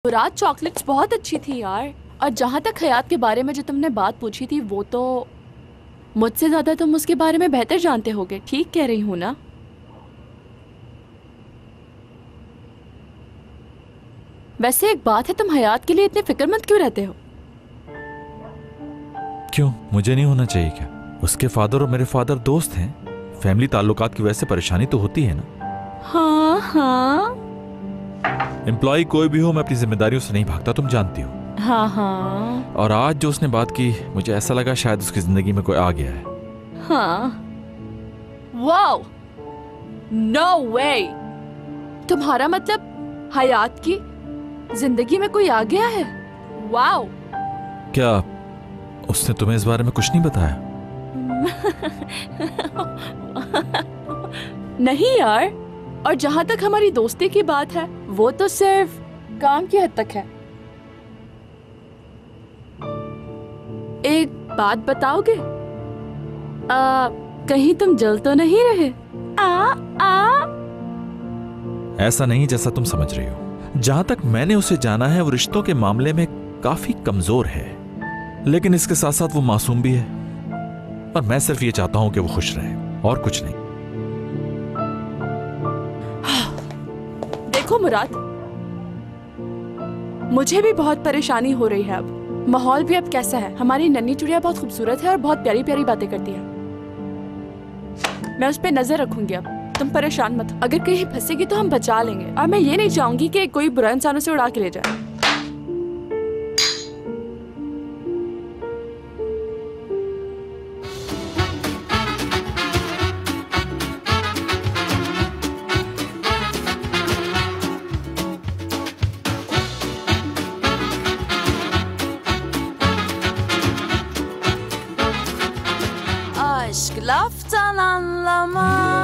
रात चॉकलेट्स बहुत अच्छी थी यार। और जहाँ तक हयात के बारे में जो तुमने बात पूछी थी, वो तो मुझसे ज्यादा तुम उसके बारे में बेहतर जानते होगे। ठीक कह रही हूँ ना? वैसे एक बात है, तुम हयात के लिए इतने फिक्रमंद क्यों रहते हो? क्यों, मुझे नहीं होना चाहिए क्या? उसके फादर और मेरे फादर दोस्त हैं। फैमिली ताल्लुकात की वजह से परेशानी तो होती है ना। हाँ हाँ, एम्प्लॉय कोई भी हो, मैं अपनी जिम्मेदारियों से नहीं भागता, तुम जानती हो। हाँ हाँ और आज जो उसने बात की, मुझे ऐसा लगा शायद उसकी जिंदगी में कोई आ गया है। हाँ। वाओ, नो वे! तुम्हारा मतलब हयात की जिंदगी में कोई आ गया है? वाओ! क्या उसने तुम्हें इस बारे में कुछ नहीं बताया? नहीं यार। और जहां तक हमारी दोस्ती की बात है, वो तो सिर्फ काम की हद तक है। एक बात बताओगे? कहीं तुम जल तो नहीं रहे? ऐसा नहीं जैसा तुम समझ रही हो। जहां तक मैंने उसे जाना है, वो रिश्तों के मामले में काफी कमजोर है, लेकिन इसके साथ साथ वो मासूम भी है। और मैं सिर्फ ये चाहता हूं कि वो खुश रहे, और कुछ नहीं। देखो मुराद, मुझे भी बहुत परेशानी हो रही है। अब माहौल भी अब कैसा है। हमारी नन्ही चुड़िया बहुत खूबसूरत है और बहुत प्यारी प्यारी बातें करती है। मैं उस पर नजर रखूंगी। अब तुम परेशान मत हो। अगर कहीं फंसेगी तो हम बचा लेंगे। और मैं ये नहीं चाहूंगी कि कोई बुरा इंसान उसे उड़ा के ले जाए। Aşk laftan anlamaz.